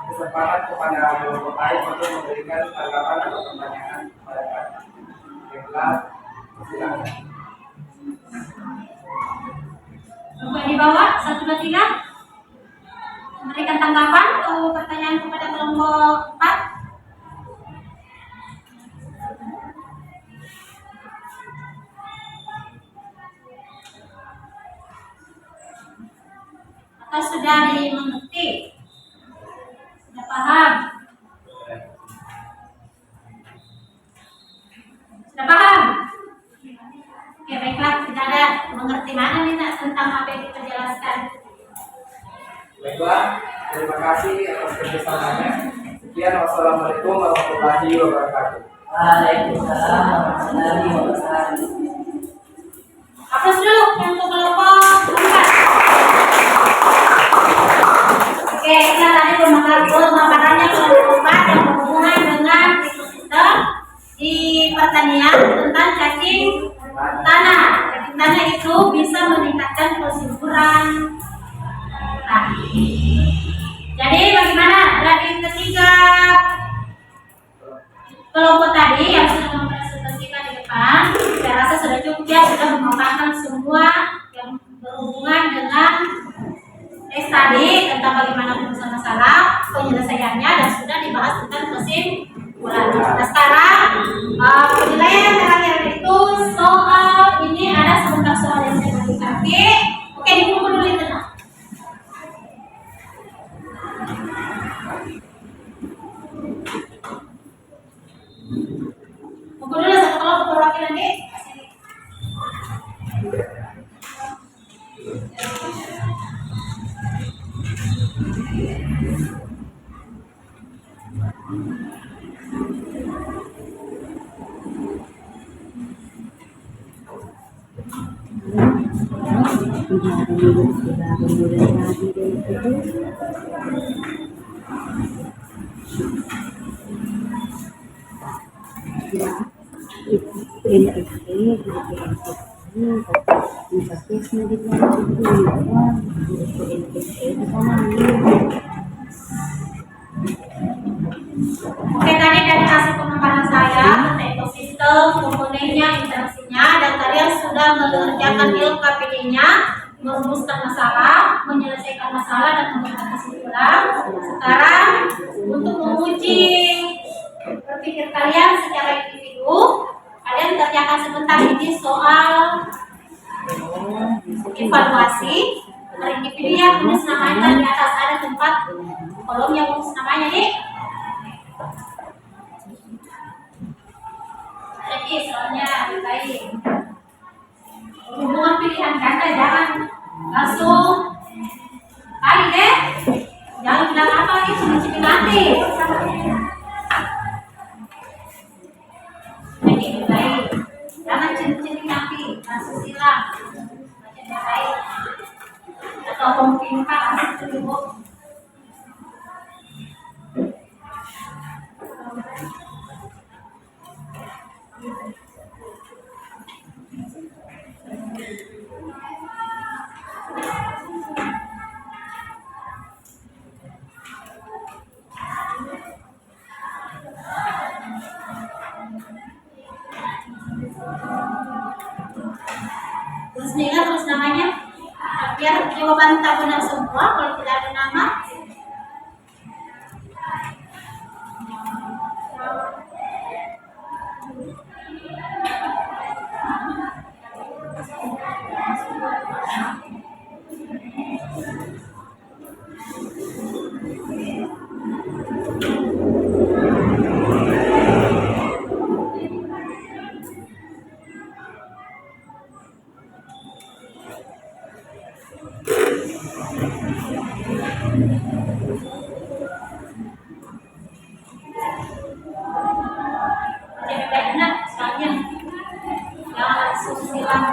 [SPEAKER 2] kesempatan kepada kelompok lain untuk memberikan tanggapan atau pertanyaan kepada kami? Baiklah, silakan.
[SPEAKER 1] Coba di bawah 1, 2, 3 memberikan tanggapan atau pertanyaan kepada kelompok 4. Atau sudah dimengerti? Sudah paham? Sudah paham? Oke, baiklah, tidak ada mengerti mana nih Nak, tentang apa yang kita jelaskan.
[SPEAKER 2] Baiklah, terima kasih atas kerjasamanya. Sekian, wassalamualaikum warahmatullahi wabarakatuh.
[SPEAKER 3] Waalaikumsalam warahmatullahi wabarakatuh.
[SPEAKER 1] Aplaus dulu untuk kelompok 4. Oke, kita tadi pemaparannya kelompok 4 yang berhubungan dengan ekosistem di pertanian tentang cacing tanah. Cacing tanah itu bisa meningkatkan kesuburan tadi. Jadi bagaimana dari ketiga kelompok tadi yang sudah mempresentasikan di depan, saya rasa sudah cukup ya, sudah memaparkan semua yang berhubungan dengan tadi tentang bagaimana penyelesaian masalah, penyelesaiannya, dan sudah dibahas tentang kesimpulan. Nah sekarang penilaian yang terakhir itu soal ini ada sebentar soal yang saya berikan. Oke, dibuku dulu itu Nak. Buku dulu satu kelompok perwakilan deh. Oke, tadi dari hasil pemaparan saya tentang ekosistem, komponennya, interaksinya, dan kalian sudah mengerjakan LKPD-nya, merumuskan masalah, menyelesaikan masalah, dan memberikan kesimpulan. Sekarang untuk menguji berpikir kalian secara individu, kalian kerjakan sebentar ini soal evaluasi per individu yang tulis namanya. Di atas ada tempat kolom yang tulis namanya nih. Jadi soalnya baik. Hubungan pilihan kata jangan langsung kali deh. Jangan bilang apa lagi cuma nanti. Jadi baik. Jangan cincin nanti langsung silang. Jadi baik. Atau mempimpin langsung dulu. Terus ingat terus namanya biar jawaban tak benar semua kalau tidak ada nama. Jadi benar soalnya jangan langsung silang.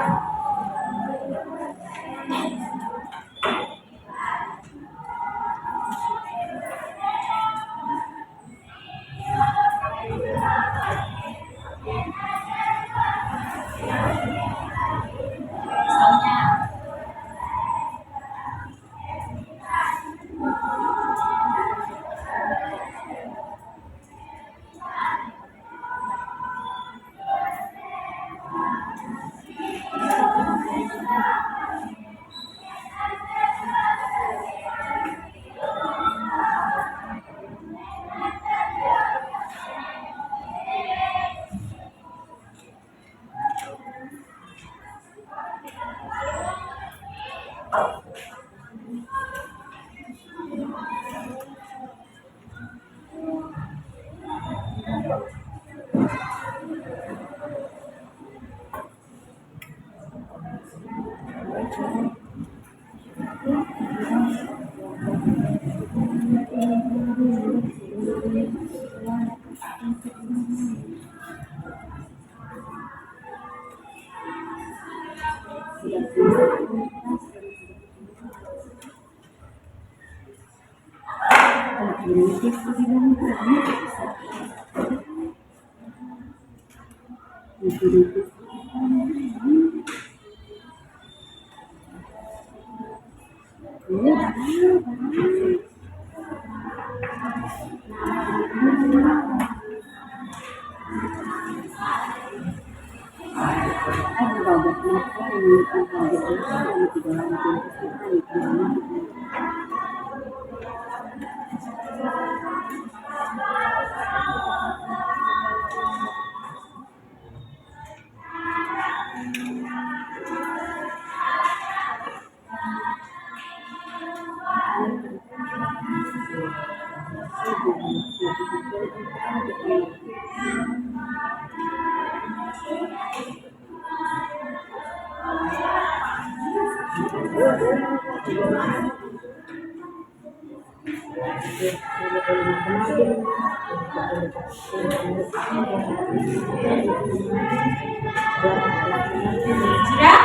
[SPEAKER 1] Sudah?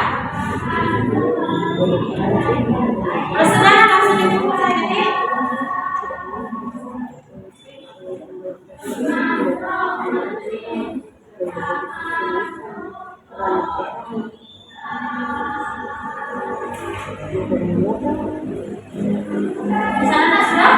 [SPEAKER 1] Kalau sudah langsung dikumpul saja deh. Di sana sudah?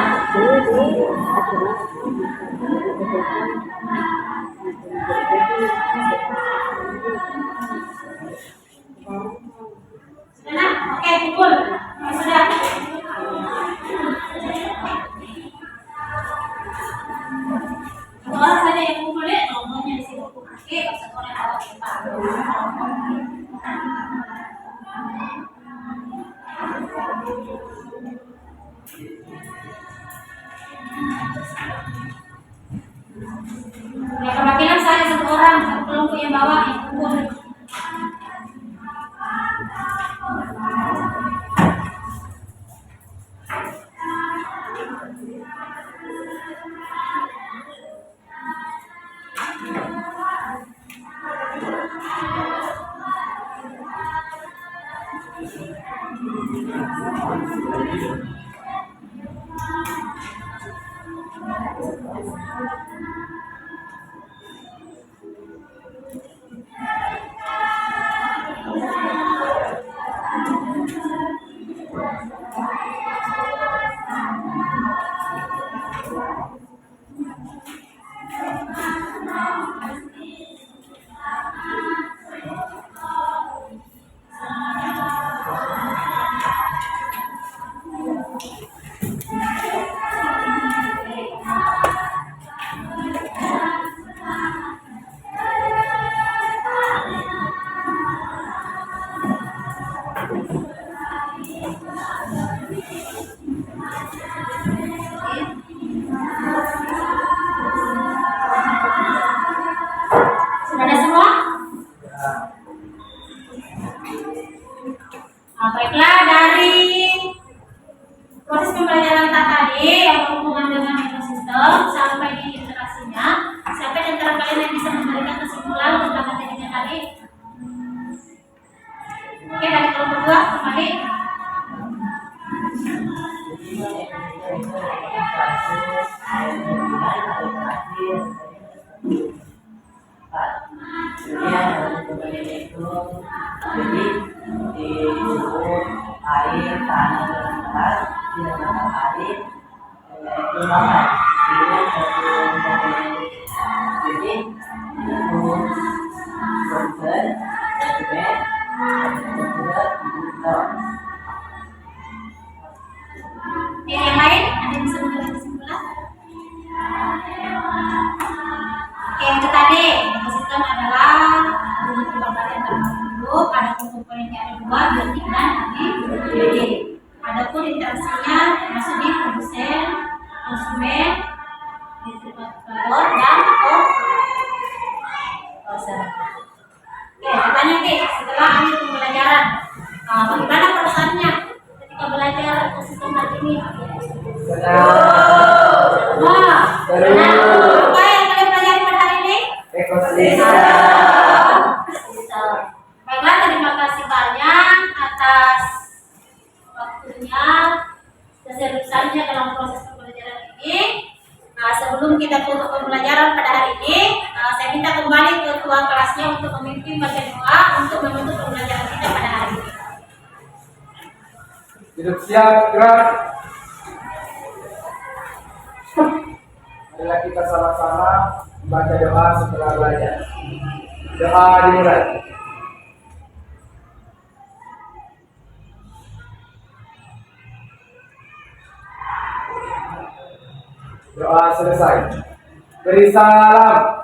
[SPEAKER 1] Sudah? Oke, kumpul. Sudah. Orang saja yang kumpul deh, nomornya di situ. Oke, satu orang awak kita. Ya, perwakilan saya satu orang, satu kelompok yang bawa yang kumpul. Sudah ada semua? Nah, baiklah, dari proses pembelajaran tadi yang berhubungan dengan ekosistem sampai di interaksinya, siapa di antara kalian yang bisa memberikan kesimpulan tentang materinya tadi? Oke, dari kelompok 2 kembali.
[SPEAKER 3] Jadi di suhu air tanah dan beras tidak matahari keulangan dengan satu komponen. Jadi suhu konsen sentimen berat ton.
[SPEAKER 1] Yang lain ada yang bisa memberikan kesimpulan? Oke, yang itu tadi ekosistem adalah hubungan kelompok antara makhluk, ada komponennya ada dua, benih dan hidup. Adapun interaksinya masuk di produsen, konsumen, distributor dan konsumen. Oke, pertanyaan nih setelah akhir pembelajaran, bagaimana Semua. Nah, apa yang kalian pelajari pada hari ini?
[SPEAKER 2] Ekosistem.
[SPEAKER 1] Baiklah, terima kasih banyak atas waktunya keseriusannya dalam proses pembelajaran ini. Nah, sebelum kita tutup pembelajaran pada hari ini, saya minta kembali ketua kelasnya untuk memimpin baca doa untuk menutup pembelajaran kita pada hari ini.
[SPEAKER 2] Hidup siap, gerak. Marilah kita sama-sama membaca doa setelah belajar. Doa dimulai. Doa selesai. Beri salam.